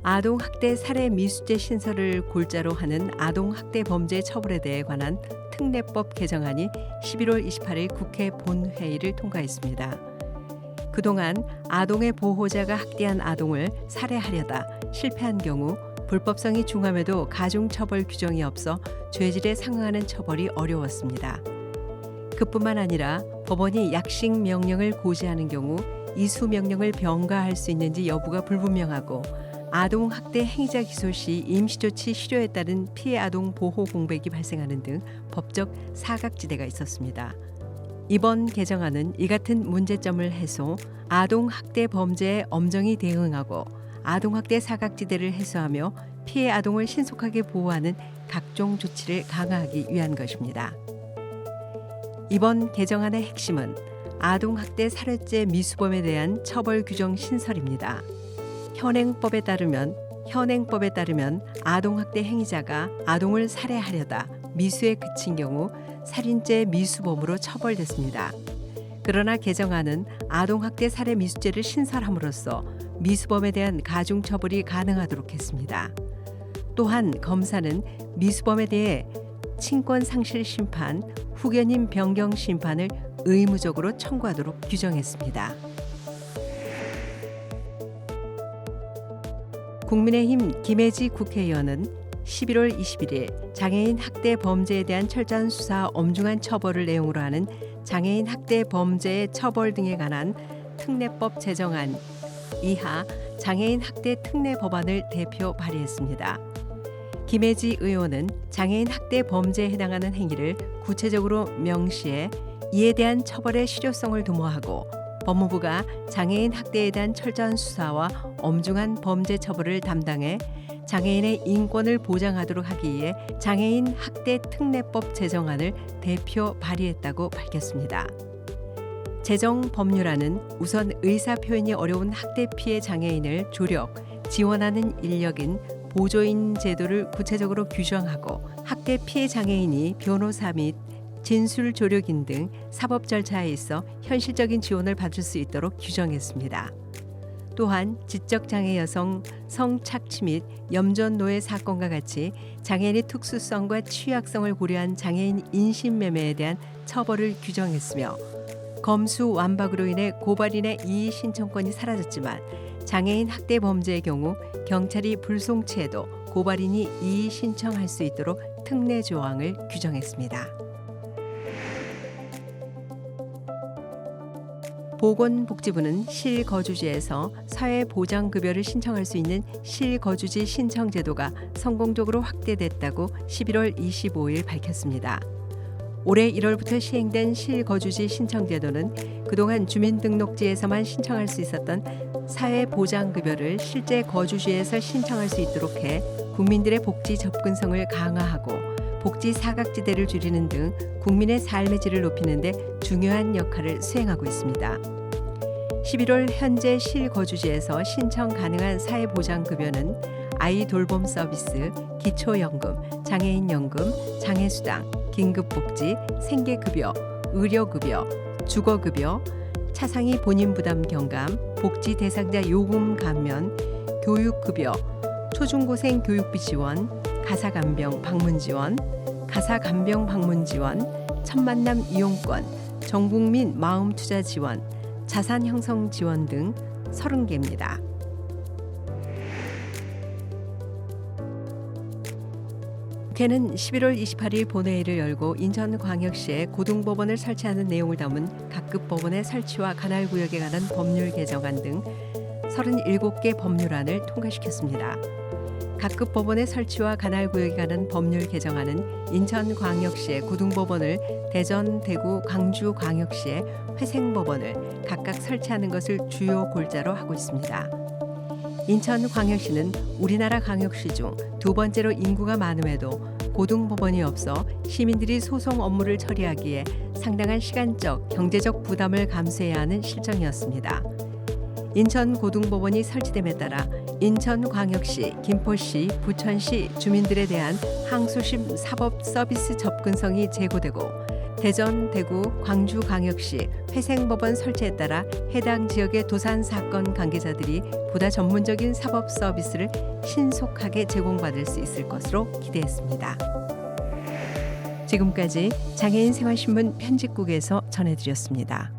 아동학대 살해 미수죄 신설을 골자로 하는 아동학대 범죄 처벌에 대해 관한 특례법 개정안이 11월 28일 국회 본회의를 통과했습니다. 그동안 아동의 보호자가 학대한 아동을 살해하려다 실패한 경우 불법성이 중함에도 가중처벌 규정이 없어 죄질에 상응하는 처벌이 어려웠습니다. 그뿐만 아니라 법원이 약식 명령을 고지하는 경우 이수 명령을 병가할 수 있는지 여부가 불분명하고 아동학대 행위자 기소 시 임시조치 실효에 따른 피해 아동 보호 공백이 발생하는 등 법적 사각지대가 있었습니다. 이번 개정안은 이 같은 문제점을 해소, 아동학대 범죄에 엄정히 대응하고 아동학대 사각지대를 해소하며 피해 아동을 신속하게 보호하는 각종 조치를 강화하기 위한 것입니다. 이번 개정안의 핵심은 아동학대 살해죄 미수범에 대한 처벌 규정 신설입니다. 현행법에 따르면 아동학대 행위자가 아동을 살해하려다 미수에 그친 경우 살인죄 미수범으로 처벌됐습니다. 그러나 개정안은 아동학대 살해 미수죄를 신설함으로써 미수범에 대한 가중처벌이 가능하도록 했습니다. 또한 검사는 미수범에 대해 친권 상실 심판, 후견인 변경 심판을 의무적으로 청구하도록 규정했습니다. 국민의힘 김혜지 국회의원은 11월 21일 장애인 학대 범죄에 대한 철저한 수사, 엄중한 처벌을 내용으로 하는 장애인 학대 범죄의 처벌 등에 관한 특례법 제정안 이하 장애인 학대 특례 법안을 대표 발의했습니다. 김혜지 의원은 장애인 학대 범죄에 해당하는 행위를 구체적으로 명시해 이에 대한 처벌의 실효성을 도모하고 법무부가 장애인 학대에 대한 철저한 수사와 엄중한 범죄 처벌을 담당해 장애인의 인권을 보장하도록 하기 위해 장애인 학대 특례법 제정안을 대표 발의했다고 밝혔습니다. 제정 법률안은 우선 의사 표현이 어려운 학대 피해 장애인을 조력, 지원하는 인력인 보조인 제도를 구체적으로 규정하고 학대 피해 장애인이 변호사 및 진술 조력인 등 사법 절차에 있어 현실적인 지원을 받을 수 있도록 규정했습니다. 또한 지적장애 여성 성착취 및 염전노예 사건과 같이 장애인의 특수성과 취약성을 고려한 장애인 인신매매에 대한 처벌을 규정했으며 검수 완박으로 인해 고발인의 이의 신청권이 사라졌지만 장애인 학대 범죄의 경우 경찰이 불송치해도 고발인이 이의 신청할 수 있도록 특례 조항을 규정했습니다. 보건복지부는 실거주지에서 사회보장급여를 신청할 수 있는 실거주지 신청 제도가 성공적으로 확대됐다고 11월 25일 밝혔습니다. 올해 1월부터 시행된 실거주지 신청 제도는 그동안 주민등록지에서만 신청할 수 있었던 사회보장급여를 실제 거주지에서 신청할 수 있도록 해 국민들의 복지 접근성을 강화하고 복지 사각지대를 줄이는 등 국민의 삶의 질을 높이는 데 중요한 역할을 수행하고 있습니다. 11월 현재 실거주지에서 신청 가능한 사회보장급여는 아이 돌봄 서비스, 기초연금, 장애인연금, 장애수당, 긴급복지, 생계급여, 의료급여, 주거급여, 차상위 본인부담 경감, 복지 대상자 요금 감면, 교육급여, 초중고생 교육비 지원, 가사간병 방문 지원, 가사간병 방문 지원, 첫만남 이용권, 전국민 마음투자 지원, 자산 형성 지원 등 30개입니다. 국회는 11월 28일 본회의를 열고 인천광역시에 고등법원을 설치하는 내용을 담은 각급 법원의 설치와 관할구역에 관한 법률 개정안 등 37개 법률안을 통과시켰습니다. 각급 법원의 설치와 관할구역에 관한 법률 개정안은 인천광역시의 고등법원을 대전, 대구, 광주광역시의 회생법원을 각각 설치하는 것을 주요 골자로 하고 있습니다. 인천광역시는 우리나라 광역시 중 두 번째로 인구가 많음에도 고등법원이 없어 시민들이 소송 업무를 처리하기에 상당한 시간적, 경제적 부담을 감수해야 하는 실정이었습니다. 인천고등법원이 설치됨에 따라 인천광역시, 김포시, 부천시 주민들에 대한 항소심 사법 서비스 접근성이 제고되고 대전, 대구, 광주광역시 회생법원 설치에 따라 해당 지역의 도산 사건 관계자들이 보다 전문적인 사법 서비스를 신속하게 제공받을 수 있을 것으로 기대했습니다. 지금까지 장애인 생활신문 편집국에서 전해드렸습니다.